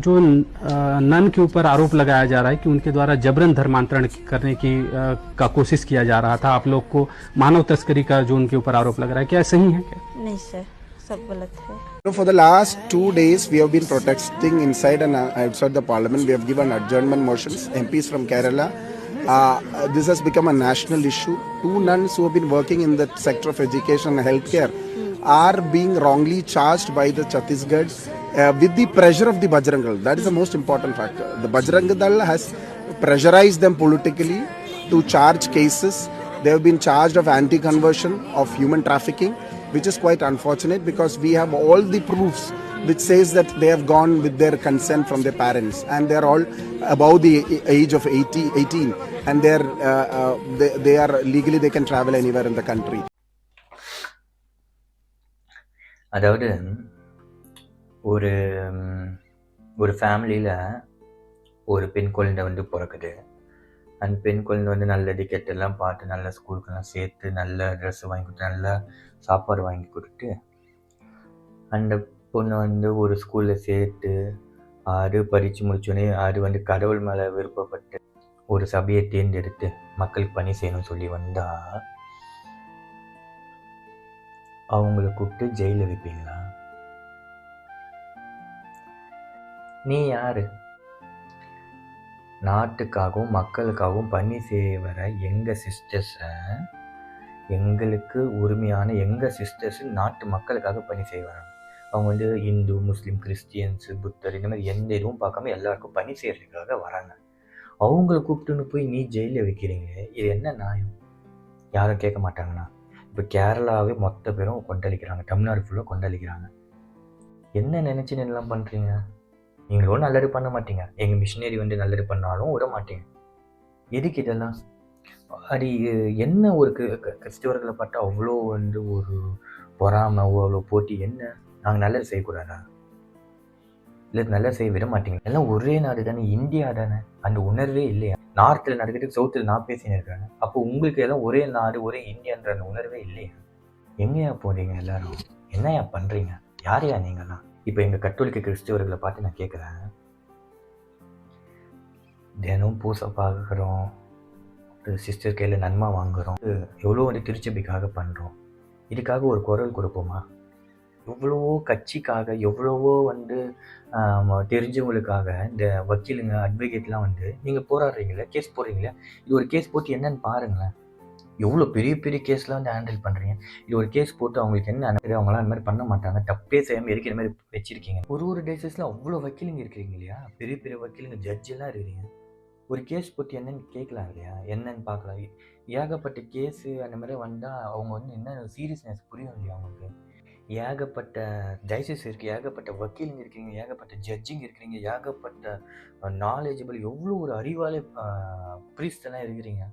जो नन के ऊपर आरोप लगाया जा रहा है कि उनके द्वारा जबरन धर्मांतरण करने की का कोशिश किया जा रहा था, आप लोग को मानव तस्करी का जो उनके ऊपर आरोप लग रहा है, क्या सही है क्या? नहीं सर, सब गलत है। For the last 2 days, we have been protesting inside and outside the parliament. We have given adjournment motions. MPs from Kerala. This has become a national issue. 2 nuns who have been working in the sector of education and healthcare are being wrongly charged by the Chhattisgarh with the pressure of the Bajrang Dal. That is the most important factor. The Bajrang Dal has pressurized them politically to charge cases. They have been charged of anti-conversion, of human trafficking, which is quite unfortunate because we have all the proofs which says that they have gone with their consent from their parents and they are all above the age of 18 and they are legally they can travel anywhere in the country. அதாவது ஒரு ஒரு ஃபேமிலியில் ஒரு பெண் குழந்தை வந்து பிறக்குது. அந்த பெண் குழந்தை வந்து நல்ல டிக்கெட்டெல்லாம் பார்த்து நல்ல ஸ்கூலுக்கெல்லாம் சேர்த்து நல்ல ட்ரெஸ்ஸு வாங்கி கொடுத்து நல்ல சாப்பாடு வாங்கி கொடுத்து அந்த பொண்ணை வந்து ஒரு ஸ்கூலில் சேர்த்து அது படித்து முடிச்சோடனே அது வந்து கடவுள் மேலே விருப்பப்பட்டு ஒரு சபையை தேர்ந்தெடுத்து மக்களுக்கு பணி செய்யணும்னு சொல்லி வந்தால் அவங்கள கூப்பிட்டு ஜெயிலில் வைப்பீங்களா? நீ யாரு? நாட்டுக்காகவும் மக்களுக்காகவும் பணி செய்ய வர எங்கள் சிஸ்டர்ஸை, எங்களுக்கு உரிமையான எங்கள் சிஸ்டர்ஸு நாட்டு மக்களுக்காக பணி செய்ய வராங்க. அவங்க வந்து இந்து, முஸ்லீம், கிறிஸ்டியன்ஸு, புத்தர் இந்த மாதிரி எந்த இதுவும் பார்க்காம எல்லாருக்கும் பணி செய்கிறதுக்காக வராங்க. அவங்கள கூப்பிட்டுன்னு போய் நீ ஜெயிலில் வைக்கிறீங்க, இது என்ன நியாயம்? யாரும் கேட்க மாட்டாங்கண்ணா. இப்போ கேரளாவே மொத்த பேரும் கொண்டளிக்கிறாங்க, தமிழ்நாடு ஃபுல்லாக கொண்டளிக்கிறாங்க. என்ன நினச்சி எல்லாம் பண்ணுறீங்க? நீங்களும் நல்லது பண்ண மாட்டீங்க, எங்கள் மிஷினரி வந்து நல்லது பண்ணாலும் விட மாட்டீங்க. எதுக்கு இதெல்லாம்? அது என்ன ஒரு கிறிஸ்தவர்களை பார்த்தா அவ்வளோ வந்து ஒரு பொறாமை, அவ்வளோ போட்டி? என்ன நாங்கள் நல்லது செய்யக்கூடாதா? இல்லை நல்லது செய்ய விட மாட்டீங்க? எல்லாம் ஒரே நாடு தானே, இந்தியா தானே. அந்த உணர்வே இல்லையா? நார்த்தில் நடக்கிறதுக்கு சவுத்தில் நான் பேசின்னு இருக்கிறேன். அப்போ உங்களுக்கு எல்லாம் ஒரே நாடு, ஒரே இந்தியான்ற அந்த உணர்வே இல்லையா? எங்கேயா போகிறீங்க எல்லாரும்? என்னையா பண்ணுறீங்க? யாரையா நீங்களாம்? இப்போ எங்கள் கத்தோலிக்க கிறிஸ்தவர்களை பார்த்து நான் கேட்குறேன், தினம் பூசை பார்க்குறோம், சிஸ்டர் கையில் நன்மை வாங்குகிறோம், எவ்வளோ வந்து திருச்சபைக்காக பண்ணுறோம், இதுக்காக ஒரு குரல் கொடுப்போமா? எவ்வளவோ கட்சிக்காக, எவ்வளவோ வந்து தெரிஞ்சவங்களுக்காக இந்த வக்கீலுங்க, அட்வொகேட்லாம் வந்து நீங்கள் போராடுறீங்களே, கேஸ் போடுறீங்களே, இது ஒரு கேஸ் போட்டு என்னன்னு பாருங்களேன். எவ்வளோ பெரிய பெரிய கேஸ்லாம் வந்து ஹேண்டில் பண்ணுறீங்க. இது ஒரு கேஸ் போட்டு அவங்களுக்கு என்ன அனுப்புது? அவங்களாம் அந்த மாதிரி பண்ண மாட்டாங்க, தப்பே செய்யாமல் இருக்கிற மாதிரி வச்சுருக்கீங்க. ஒரு டேசஸில் அவ்வளோ வக்கீலுங்க இருக்கிறீங்க இல்லையா? பெரிய பெரிய வக்கீலுங்க, ஜட்ஜெல்லாம் இருக்கிறீங்க. ஒரு கேஸ் போட்டு என்னென்னு கேட்கலாம் இல்லையா? என்னென்னு பார்க்கலாம். ஏகப்பட்ட கேஸு அந்த மாதிரி வந்தால் அவங்க வந்து என்ன சீரியஸ்னஸ் புரியும் இல்லையா அவங்களுக்கு? ஏகப்பட்ட டைசஸ் இருக்குது, ஏகப்பட்ட வக்கீலுங்க இருக்கிறீங்க, ஏகப்பட்ட ஜட்ஜிங் இருக்கிறீங்க, ஏகப்பட்ட நாலேஜபிள், எவ்வளோ ஒரு அறிவாலே ப்ரீஸ்டெல்லாம் இருக்கிறீங்க.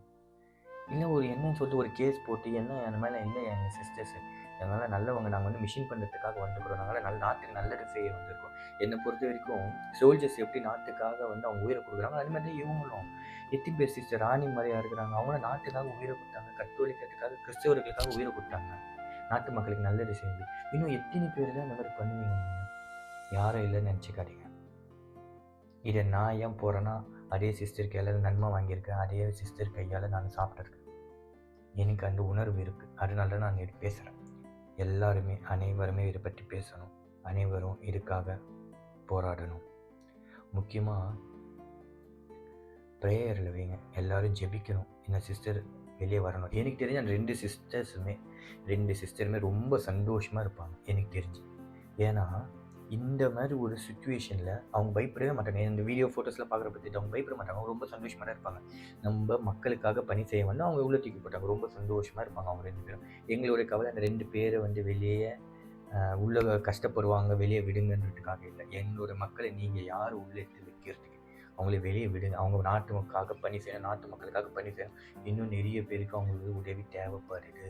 இல்லை ஒரு என்னன்னு சொல்லிட்டு ஒரு கேஸ் போட்டு என்ன அந்த மேலே இல்லை எங்கள் சிஸ்டர்ஸு எங்களால் நல்லவங்க, நாங்கள் வந்து மிஷின் பண்ணுறதுக்காக வந்துக்கிறோம், நாங்கள் நாட்டுக்கு நல்லது செய்ய வந்திருக்கோம். என்னை பொறுத்த வரைக்கும் சோல்ஜர்ஸ் எப்படி நாட்டுக்காக வந்து அவங்க உயிரை கொடுக்குறாங்க, அது மாதிரி தான் இவங்களும். எத்தனை பேர் சிஸ்டர் ராணி மாதிரியாக இருக்கிறாங்க, அவங்களும் நாட்டுக்காக உயிரை கொடுத்தாங்க, கத்தோலிக்கத்துக்காக, கிறிஸ்தவர்களுக்காக உயிரை கொடுத்தாங்க, நாட்டு மக்களுக்கு நல்லது செய்யுது. இன்னும் எத்தனை பேர் தான் இந்த மாதிரி பண்ணுவீங்க? நீங்கள் யாரும் இல்லைன்னு நினச்சிக்காதீங்க. இதை நான் ஏன் போகிறேன்னா, அதே சிஸ்டர் கையால் நன்மை வாங்கியிருக்கேன், அதே சிஸ்டர் கையால் நான் சாப்பிட்ருக்கேன், எனக்கு அந்த உணர்வு இருக்குது. அதனால நான் இது பேசுகிறேன். எல்லாருமே அனைவருமே இதை பற்றி பேசணும், அனைவரும் இதுக்காக போராடணும். முக்கியமாக ப்ரேயரில் வைங்க, எல்லோரும் ஜெபிக்கணும், இந்த சிஸ்டர் வெளியே வரணும். எனக்கு தெரிஞ்ச அந்த ரெண்டு சிஸ்டருமே ரொம்ப சந்தோஷமாக இருப்பாங்க எனக்கு தெரிஞ்சு. ஏன்னா இந்த மாதிரி ஒரு சுச்சுவேஷனில் அவங்க பயப்படவே மாட்டாங்க. இந்த வீடியோ ஃபோட்டோஸில் பார்க்குற பற்றி அவங்க பயப்பட மாட்டாங்க, அவங்க ரொம்ப சந்தோஷமாக இருப்பாங்க. நம்ம மக்களுக்காக பணி செய்ய வந்து அவங்க உள்ள தூக்கி போட்டாங்க, ரொம்ப சந்தோஷமாக இருப்பாங்க அவங்க 2 பேரும். எங்களுடைய கவலை அந்த 2 பேரை வந்து வெளியே உள்ள கஷ்டப்படுவாங்க, வெளியே விடுங்கன்றதுக்காக இல்லை. எங்களோட மக்களை நீங்கள் யார் உள்ளே எடுத்து வைக்கிறதுக்கு, அவங்கள வெளியே விடுங்க. அவங்க நாட்டு மக்களுக்காக பணி செய்யணும், நாட்டு மக்களுக்காக பணி செய்யணும். இன்னும் நிறைய பேருக்கு அவங்களுக்கு உதவி தேவைப்படுது.